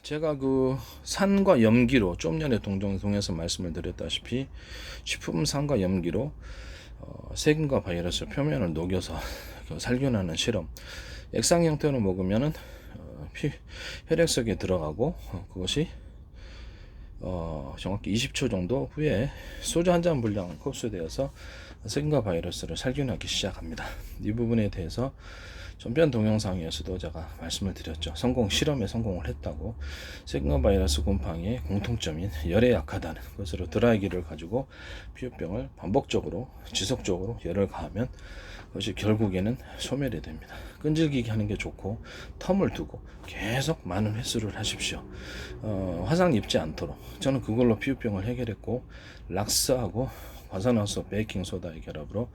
제가 그 산과 염기로 좀 전에 동영상에서 말씀을 드렸다시피 식품산과 염기로 세균과 바이러스 표면을 녹여서 살균하는 실험. 액상 형태로 먹으면은 혈액 속에 들어가고 그것이 정확히 20초 정도 후에 소주 한 잔 분량 흡수되어서 세균과 바이러스를 살균하기 시작합니다. 이 부분에 대해서 전편 동영상에서도 제가 말씀을 드렸죠. 실험에 성공을 했다고. 세균과 바이러스 곰팡이의 공통점인 열에 약하다는 것으로 드라이기를 가지고 피부병을 반복적으로 지속적으로 열을 가하면 그것이 결국에는 소멸이 됩니다. 끈질기게 하는 게 좋고 텀을 두고 계속 많은 횟수를 하십시오. 화상 입지 않도록. 저는 그걸로 피부병을 해결했고 락스하고 과산화수 베이킹소다의 결합으로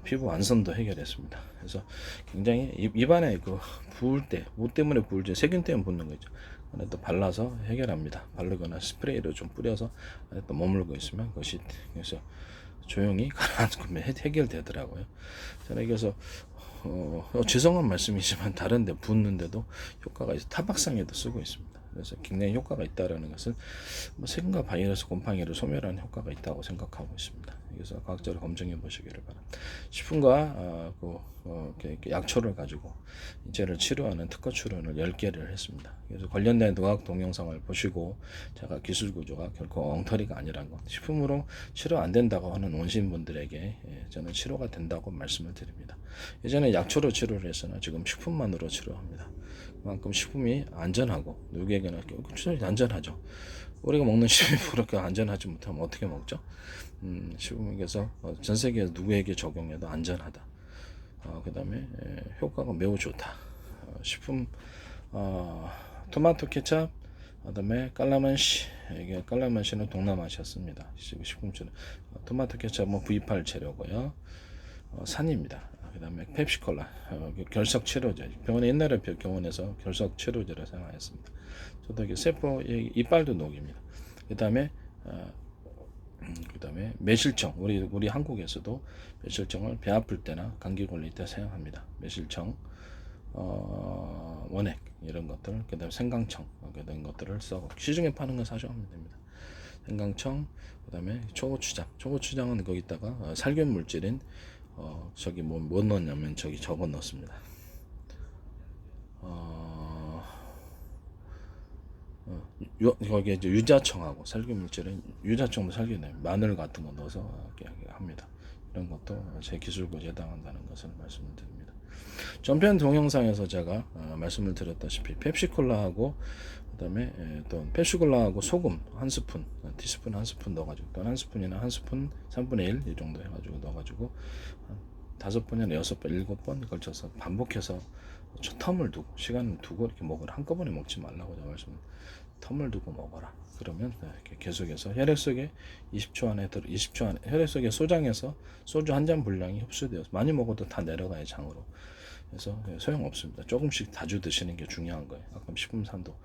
피부 완선도 해결했습니다. 그래서 굉장히 입안에 부을 때, 뭐 때문에 부을지 세균 때문에 붓는 거죠. 안에 또 발라서 해결합니다. 바르거나 스프레이를 좀 뿌려서 안에 또 머물고 있으면 그것이 그래서 조용히 가라앉으면 해결되더라고요. 저는 그래서 죄송한 말씀이지만 다른데 붓는데도 효과가 있어 타박상에도 쓰고 있습니다. 그래서 굉장히 효과가 있다라는 것은 세균과 바이러스 곰팡이를 소멸하는 효과가 있다고 생각하고 있습니다. 그래서 과학적으로 검증해 보시기를 바랍니다. 식품과 약초를 가지고 인체를 치료하는 특허 출원을 10개를 했습니다. 그래서 관련된 의학 동영상을 보시고 제가 기술 구조가 결코 엉터리가 아니라는 것, 식품으로 치료 안 된다고 하는 원신분들에게 저는 치료가 된다고 말씀을 드립니다. 예전에 약초로 치료를 했으나 지금 식품만으로 치료합니다. 그만큼 식품이 안전하고 누구에게나 안전하죠. 우리가 먹는 식품이 그렇게 안전하지 못하면 어떻게 먹죠? 식품에서 전 세계 누구에게 적용해도 안전하다. 그 다음에 효과가 매우 좋다. 식품 토마토 케찹, 그 다음에 깔라만시. 이게 깔라만시는 동남아시아습니다. 식품처럼 토마토 케찹은 V8 재료고요. 산입니다. 그 다음에 펩시콜라, 결석 치료제. 병원에 옛날에 병원에서 결석 치료제를 사용하였습니다. 저도 이게 세포 이빨도 녹입니다. 그 다음에 매실청. 우리 한국에서도 매실청을 배 아플 때나 감기 걸릴 때 사용합니다. 매실청, 원액 이런 것들, 그 다음에 생강청 이런 것들을 써고 시중에 파는 거 사셔면 됩니다. 생강청, 그 다음에 초고추장. 초고추장은 거기다가 살균 물질인 저기 뭐 넣냐면 저거 넣습니다. 거기에 이제 유자청하고 살균 물질은 유자청도 살균해요. 마늘 같은 거 넣어서 합니다. 이런 것도 제 기술고지에 해당한다는 것을 말씀드립니다. 전편 동영상에서 제가 말씀을 드렸다시피 펩시콜라하고 그다음에 또 펩시콜라하고 소금 한 스푼, 티스푼 한 스푼 넣어가지고 또 한 스푼이나 한 스푼 3분의 1 이 정도 해가지고 넣어가지고 5번이나 6번, 7번 걸쳐서 반복해서 텀을 두고 시간을 두고 이렇게 먹으라. 한꺼번에 먹지 말라고 제가 텀을 두고 먹어라. 그러면 이렇게 계속해서 혈액 속에 20초 안에 혈액 속에 소장해서 소주 한 잔 분량이 흡수되어서 많이 먹어도 다 내려가요, 장으로. 그래서 소용없습니다. 조금씩 자주 드시는 게 중요한 거예요. 아까 식품산도.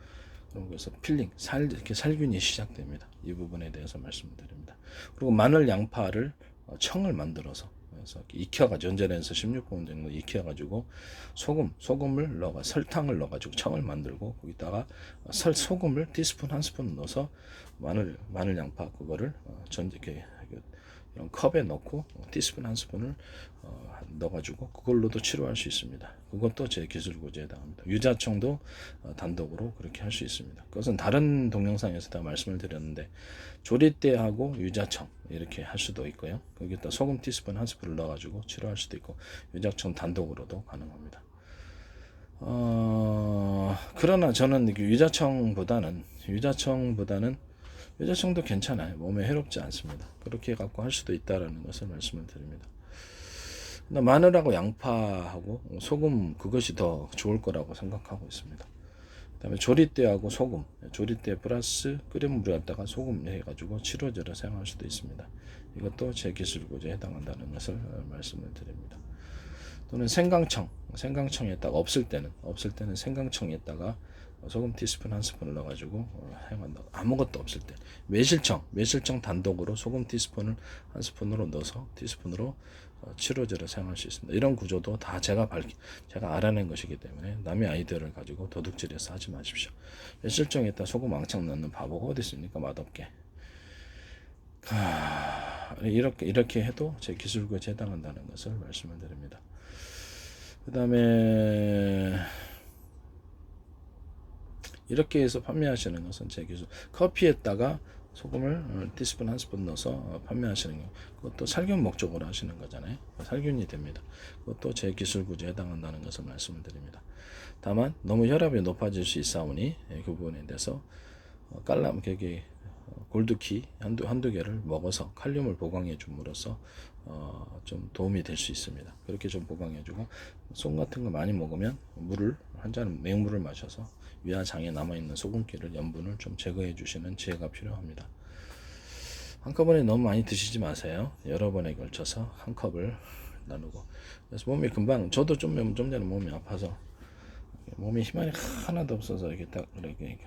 그래서 필링, 이렇게 살균이 시작됩니다. 이 부분에 대해서 말씀드립니다. 그리고 마늘, 양파를 청을 만들어서 그래서 익혀가지고 전자레인지 16분 정도 익혀가지고 소금을 넣어 설탕을 넣어가지고 청을 만들고 거기다가 소금을 티스푼 한 스푼 넣어서 마늘 양파 그거를 이렇게 이런 컵에 넣고 티스푼 한 스푼을 넣어가지고 그걸로도 치료할 수 있습니다. 그것도 제 기술고지에 해당합니다. 유자청도 단독으로 그렇게 할 수 있습니다. 그것은 다른 동영상에서 다 말씀을 드렸는데 조리대하고 유자청 이렇게 할 수도 있고요. 거기다 소금 티스푼 한 스푼을 넣어가지고 치료할 수도 있고 유자청 단독으로도 가능합니다. 그러나 저는 유자청보다는 유자청도 괜찮아요. 몸에 해롭지 않습니다. 그렇게 갖고 할 수도 있다라는 것을 말씀을 드립니다. 마늘하고 양파하고 소금 그것이 더 좋을 거라고 생각하고 있습니다. 그다음에 조리대하고 소금, 조리대 플러스 끓인 물에 갖다가 소금 해가지고 치료제를 사용할 수도 있습니다. 이것도 제 기술고지에 해당한다는 것을 말씀을 드립니다. 또는 생강청에다가 없을 때는 생강청에다가 소금 티스푼 한 스푼을 넣어가지고 사용한다. 아무것도 없을 때 매실청 단독으로 소금 티스푼을 한 스푼으로 넣어서 티스푼으로 치료제를 사용할 수 있습니다. 이런 구조도 다 제가 알아낸 것이기 때문에 남의 아이디어를 가지고 도둑질해서 하지 마십시오. 실정에다 소금 왕창 넣는 바보가 어디 있습니까? 맛없게. 이렇게 해도 제 기술구에 해당한다는 것을 말씀을 드립니다. 그 다음에 이렇게 해서 판매하시는 것은 제 기술. 커피에다가 소금을 티스푼 한 스푼 넣어서 판매하시는 거, 그것도 살균 목적으로 하시는 거잖아요. 살균이 됩니다. 그것도 제 기술 구조에 해당한다는 것을 말씀을 드립니다. 다만 너무 혈압이 높아질 수 있사오니 그 부분에 대해서 깔람 계기 골드키 한두 개를 먹어서 칼륨을 보강해 줌으로써 좀 도움이 될 수 있습니다. 그렇게 좀 보강해 주고, 소금 같은 거 많이 먹으면 물을 한 잔 맹물을 마셔서 위아장에 남아있는 소금기를 염분을 좀 제거해 주시는 지혜가 필요합니다. 한꺼번에 너무 많이 드시지 마세요. 여러 번에 걸쳐서 한 컵을 나누고. 그래서 몸이 금방, 저도 좀 전에 몸이 아파서 몸에 힘이 하나도 없어서 이렇게 딱 이렇게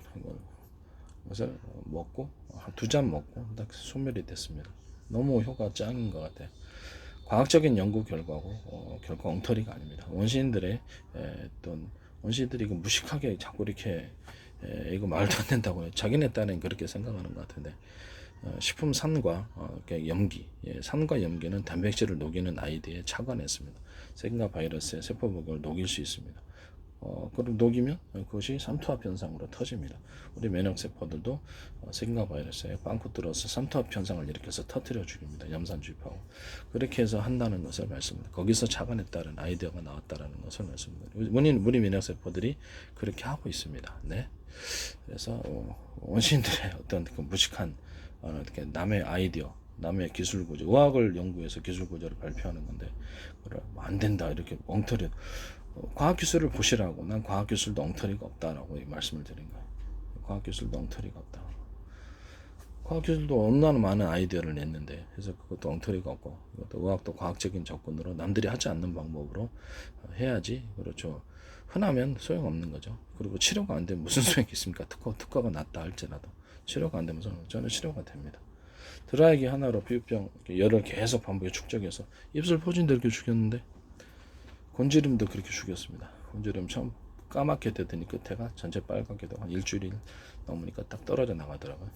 것을 먹고 한 2잔 먹고 딱 소멸이 됐습니다. 너무 효과 짱인 것 같아요. 과학적인 연구 결과고 결코 엉터리가 아닙니다. 원시인들이 무식하게 자꾸 이렇게 이거 말도 안 된다고 해요. 자기네 딴엔 그렇게 생각하는 것 같은데, 식품 산과 염기, 산과 염기는 단백질을 녹이는 아이디에 착안했습니다. 세균과 바이러스의 세포복을 녹일 수 있습니다. 그럼 녹이면 그것이 삼투압 현상으로 터집니다. 우리 면역세포들도 세균과 바이러스에 빵꾸 뚫어서 삼투압 현상을 일으켜서 터뜨려 죽입니다. 염산주입하고. 그렇게 해서 한다는 것을 말씀드립니다. 거기서 착안했다는 아이디어가 나왔다는 것을 말씀드립니다. 우리 면역세포들이 그렇게 하고 있습니다. 네. 그래서 원시인들의 어떤 그 무식한 남의 아이디어, 남의 기술 구조, 의학을 연구해서 기술 구조를 발표하는 건데, 안 된다 이렇게 엉터리. 과학기술을 보시라고. 난 과학기술도 엉터리가 없다라고 말씀을 드린 거예요. 과학기술도 엉터리가 없다. 과학기술도 얼마나 많은 아이디어를 냈는데, 그래서 그것도 엉터리가 없고, 이것도 의학도 과학적인 접근으로 남들이 하지 않는 방법으로 해야지. 그렇죠. 흔하면 소용없는 거죠. 그리고 치료가 안 되면 무슨 소용이 있습니까? 특허가 났다 할지라도 치료가 안 되면 저는 치료가 됩니다. 드라이기 하나로 피부병 열을 계속 반복해 축적해서 입술 포진도 이렇게 죽였는데, 곤지름도 그렇게 죽였습니다. 곤지름 처음 까맣게 되더니 끝에가 전체 빨갛게 되고 한 일주일 넘으니까 딱 떨어져 나가더라고요.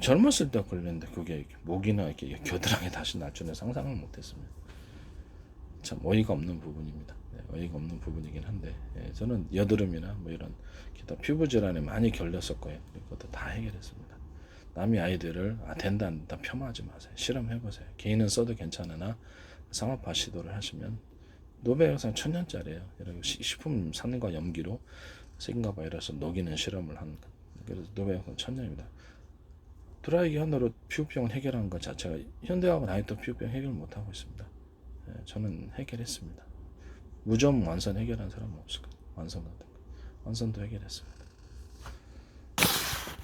젊었을 때 걸렸는데 그게 목이나 이렇게 겨드랑이 다시 날 줄은 상상을 못했습니다. 참 어이가 없는 부분입니다. 어이가 없는 부분이긴 한데, 저는 여드름이나 뭐 이런 기타 피부 질환에 많이 걸렸을 거예요. 그것도 다 해결했습니다. 남의 아이들을 된다 안 된다 폄하하지 마세요. 실험해보세요. 개인은 써도 괜찮으나 상업화 시도를 하시면 노벨 영상 1000년짜리예요. 이런 식품 산과 염기로 세균과 바이러스 녹이는 실험을 한, 그래서 노벨 영상 1000년입니다. 드라이기 하나로 피부병을 해결한 것 자체가 현대학은 아직도 피부병 해결 못하고 있습니다. 저는 해결했습니다. 무좀 완선 해결한 사람은 없을 거예요. 완선도 해결했습니다.